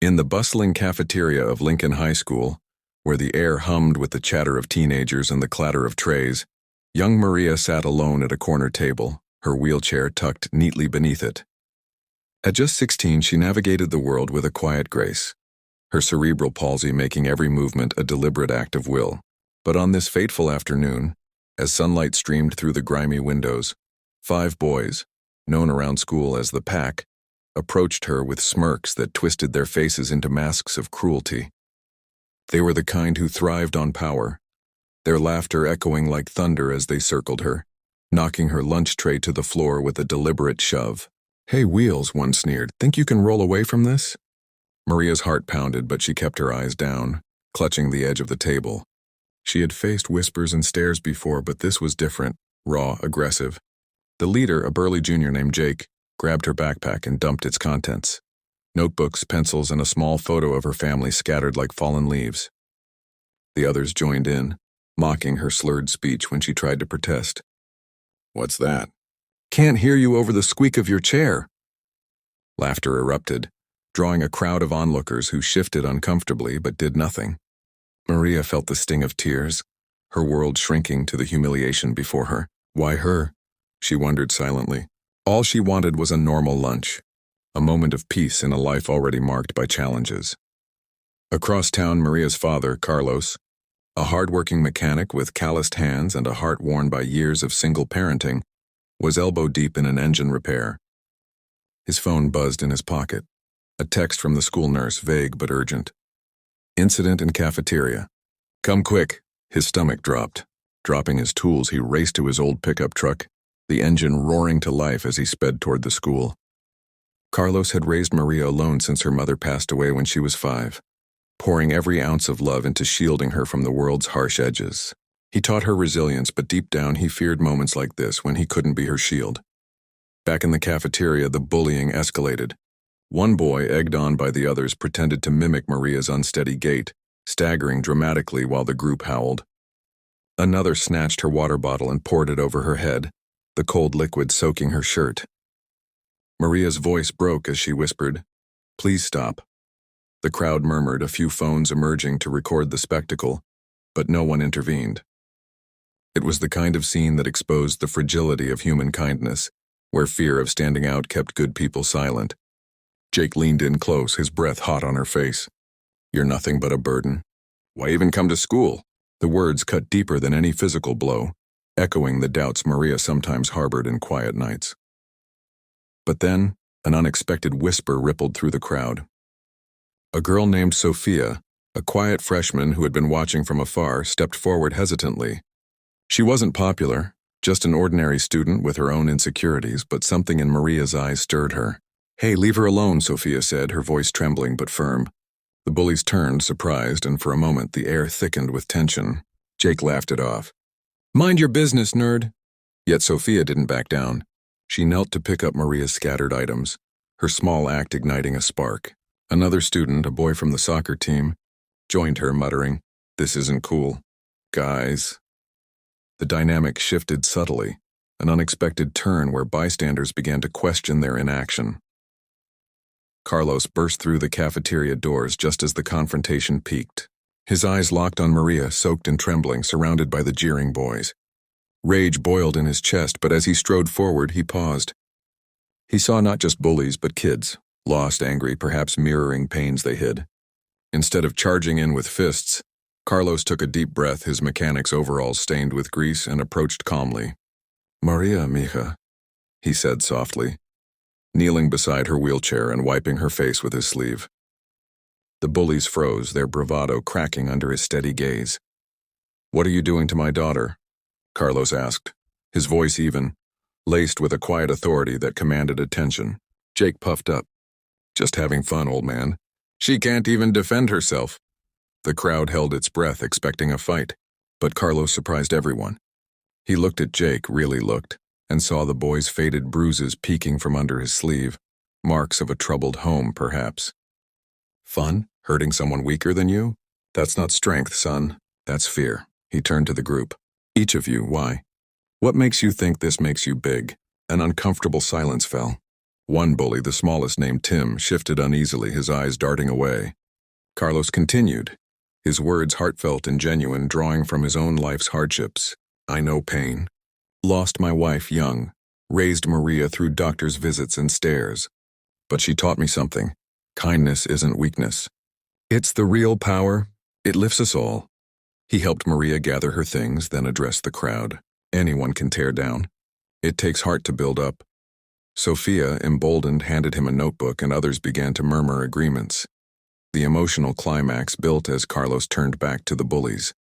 In the bustling cafeteria of Lincoln High School, where the air hummed with the chatter of teenagers and the clatter of trays, young Maria sat alone at a corner table, her wheelchair tucked neatly beneath it. At just 16, she navigated the world with a quiet grace, her cerebral palsy making every movement a deliberate act of will. But on this fateful afternoon, as sunlight streamed through the grimy windows, 5 boys, known around school as the Pack, approached her with smirks that twisted their faces into masks of cruelty. They were the kind who thrived on power, their laughter echoing like thunder as they circled her, knocking her lunch tray to the floor with a deliberate shove. "Hey, Wheels," one sneered, "think you can roll away from this?" Maria's heart pounded, but she kept her eyes down, clutching the edge of the table. She had faced whispers and stares before, but this was different, raw, aggressive. The leader, a burly junior named Jake, grabbed her backpack and dumped its contents. Notebooks, pencils, and a small photo of her family scattered like fallen leaves. The others joined in, mocking her slurred speech when she tried to protest. "What's that?" "Can't hear you over the squeak of your chair." Laughter erupted, drawing a crowd of onlookers who shifted uncomfortably but did nothing. Maria felt the sting of tears, her world shrinking to the humiliation before her. Why her? She wondered silently. All she wanted was a normal lunch, a moment of peace in a life already marked by challenges. Across town, Maria's father, Carlos, a hard-working mechanic with calloused hands and a heart worn by years of single parenting, was elbow-deep in an engine repair. His phone buzzed in his pocket, a text from the school nurse, vague but urgent. "Incident in cafeteria. Come quick." His stomach dropped. Dropping his tools, he raced to his old pickup truck, the engine roaring to life as he sped toward the school. Carlos had raised Maria alone since her mother passed away when she was 5, pouring every ounce of love into shielding her from the world's harsh edges. He taught her resilience, but deep down he feared moments like this when he couldn't be her shield. Back in the cafeteria, the bullying escalated. One boy, egged on by the others, pretended to mimic Maria's unsteady gait, staggering dramatically while the group howled. Another snatched her water bottle and poured it over her head, the cold liquid soaking her shirt. Maria's voice broke as she whispered, "Please stop." The crowd murmured, a few phones emerging to record the spectacle, but no one intervened. It was the kind of scene that exposed the fragility of human kindness, where fear of standing out kept good people silent. Jake leaned in close, his breath hot on her face. "You're nothing but a burden. Why even come to school?" The words cut deeper than any physical blow, echoing the doubts Maria sometimes harbored in quiet nights. But then, an unexpected whisper rippled through the crowd. A girl named Sophia, a quiet freshman who had been watching from afar, stepped forward hesitantly. She wasn't popular, just an ordinary student with her own insecurities, but something in Maria's eyes stirred her. "Hey, leave her alone," Sophia said, her voice trembling but firm. The bullies turned, surprised, and for a moment the air thickened with tension. Jake laughed it off. "Mind your business, nerd." Yet Sophia didn't back down. She knelt to pick up Maria's scattered items, her small act igniting a spark. Another student, a boy from the soccer team, joined her, muttering, "This isn't cool. Guys." The dynamic shifted subtly, an unexpected turn where bystanders began to question their inaction. Carlos burst through the cafeteria doors just as the confrontation peaked. His eyes locked on Maria, soaked in trembling, surrounded by the jeering boys. Rage boiled in his chest, but as he strode forward, he paused. He saw not just bullies, but kids, lost, angry, perhaps mirroring pains they hid. Instead of charging in with fists, Carlos took a deep breath, his mechanic's overalls stained with grease, and approached calmly. "Maria, mija," he said softly, kneeling beside her wheelchair and wiping her face with his sleeve. The bullies froze, their bravado cracking under his steady gaze. "What are you doing to my daughter?" Carlos asked, his voice even, laced with a quiet authority that commanded attention. Jake puffed up. "Just having fun, old man. She can't even defend herself." The crowd held its breath, expecting a fight, but Carlos surprised everyone. He looked at Jake, really looked, and saw the boy's faded bruises peeking from under his sleeve, marks of a troubled home, perhaps. "Fun? Hurting someone weaker than you? That's not strength, son. That's fear." He turned to the group. "Each of you, why? What makes you think this makes you big?" An uncomfortable silence fell. One bully, the smallest, named Tim, shifted uneasily, his eyes darting away. Carlos continued, his words heartfelt and genuine, drawing from his own life's hardships. I know pain. Lost my wife young. Raised Maria through doctor's visits and stares. But she taught me something. Kindness isn't weakness. It's the real power. It lifts us all. He helped Maria gather her things, then addressed the crowd. Anyone can tear down. It takes heart to build up. Sophia, emboldened, handed him a notebook, and others began to murmur agreements. The emotional climax built as Carlos turned back to the bullies.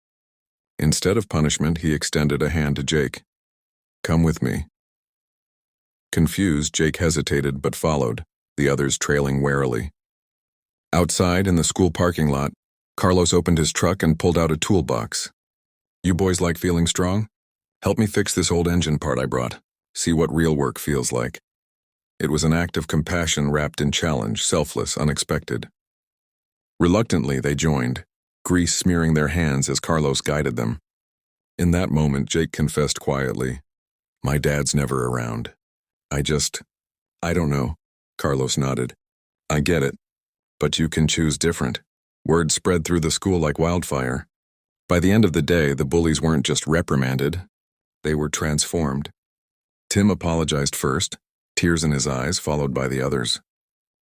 Instead of punishment, he extended a hand to Jake. Come with me. Confused, Jake hesitated but followed, the others trailing warily. Outside, in the school parking lot, Carlos opened his truck and pulled out a toolbox. You boys like feeling strong? Help me fix this old engine part I brought. See what real work feels like. It was an act of compassion wrapped in challenge, selfless, unexpected. Reluctantly, they joined, grease smearing their hands as Carlos guided them. In that moment, Jake confessed quietly, My dad's never around. I don't know. Carlos nodded. I get it. But you can choose different. Word spread through the school like wildfire. By the end of the day, the bullies weren't just reprimanded. They were transformed. Tim apologized first, tears in his eyes, followed by the others.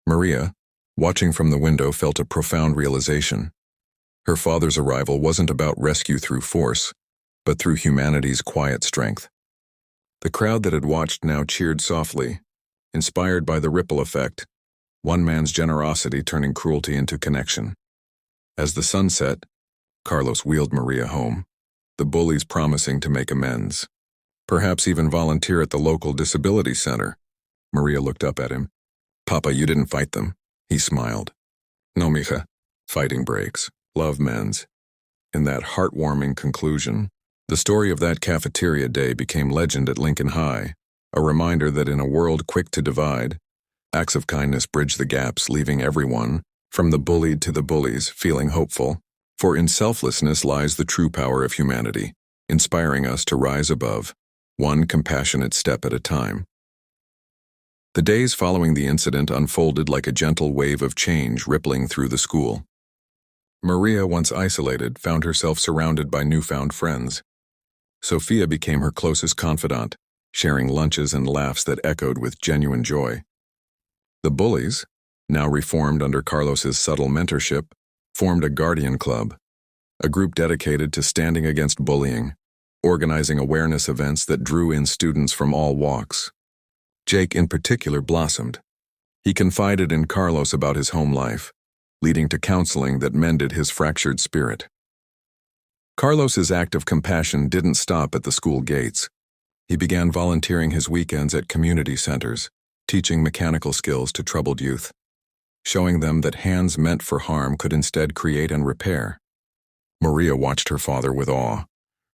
Maria, watching from the window, felt a profound realization. Her father's arrival wasn't about rescue through force, but through humanity's quiet strength. The crowd that had watched now cheered softly, inspired by the ripple effect, one man's generosity turning cruelty into connection. As the sun set, Carlos wheeled Maria home, the bullies promising to make amends, perhaps even volunteer at the local disability center. Maria looked up at him. Papa, you didn't fight them. He smiled. No, mija. Fighting breaks. Love mends. In that heartwarming conclusion, the story of that cafeteria day became legend at Lincoln High, a reminder that in a world quick to divide, acts of kindness bridge the gaps, leaving everyone, from the bullied to the bullies, feeling hopeful. For in selflessness lies the true power of humanity, inspiring us to rise above, one compassionate step at a time. The days following the incident unfolded like a gentle wave of change rippling through the school. Maria, once isolated, found herself surrounded by newfound friends. Sophia became her closest confidant, sharing lunches and laughs that echoed with genuine joy. The bullies, now reformed under Carlos's subtle mentorship, formed a guardian club, a group dedicated to standing against bullying, organizing awareness events that drew in students from all walks. Jake in particular blossomed. He confided in Carlos about his home life, leading to counseling that mended his fractured spirit. Carlos's act of compassion didn't stop at the school gates. He began volunteering his weekends at community centers, teaching mechanical skills to troubled youth, showing them that hands meant for harm could instead create and repair. Maria watched her father with awe,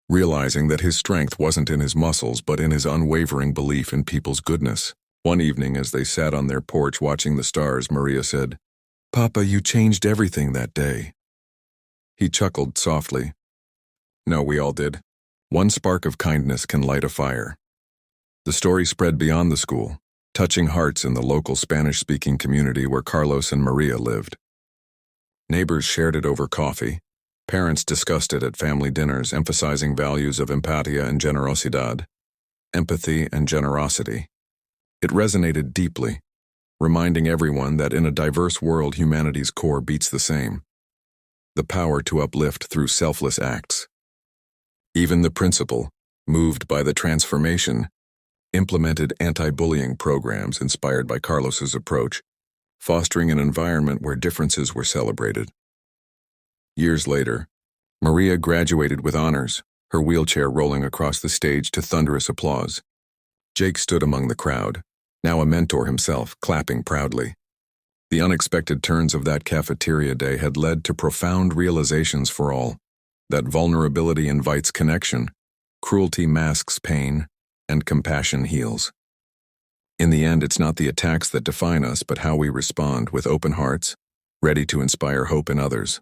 realizing that his strength wasn't in his muscles but in his unwavering belief in people's goodness. One evening, as they sat on their porch watching the stars, Maria said, Papa, you changed everything that day. He chuckled softly. No, we all did. One spark of kindness can light a fire. The story spread beyond the school, touching hearts in the local Spanish-speaking community where Carlos and Maria lived. Neighbors shared it over coffee. Parents discussed it at family dinners, emphasizing values of empatia and generosidad, empathy and generosity. It resonated deeply, reminding everyone that in a diverse world, humanity's core beats the same: the power to uplift through selfless acts. Even the principal, moved by the transformation, implemented anti-bullying programs inspired by Carlos's approach, fostering an environment where differences were celebrated. Years later, Maria graduated with honors, her wheelchair rolling across the stage to thunderous applause. Jake stood among the crowd, now a mentor himself, clapping proudly. The unexpected turns of that cafeteria day had led to profound realizations for all: that vulnerability invites connection, cruelty masks pain, and compassion heals. In the end, it's not the attacks that define us, but how we respond with open hearts, ready to inspire hope in others.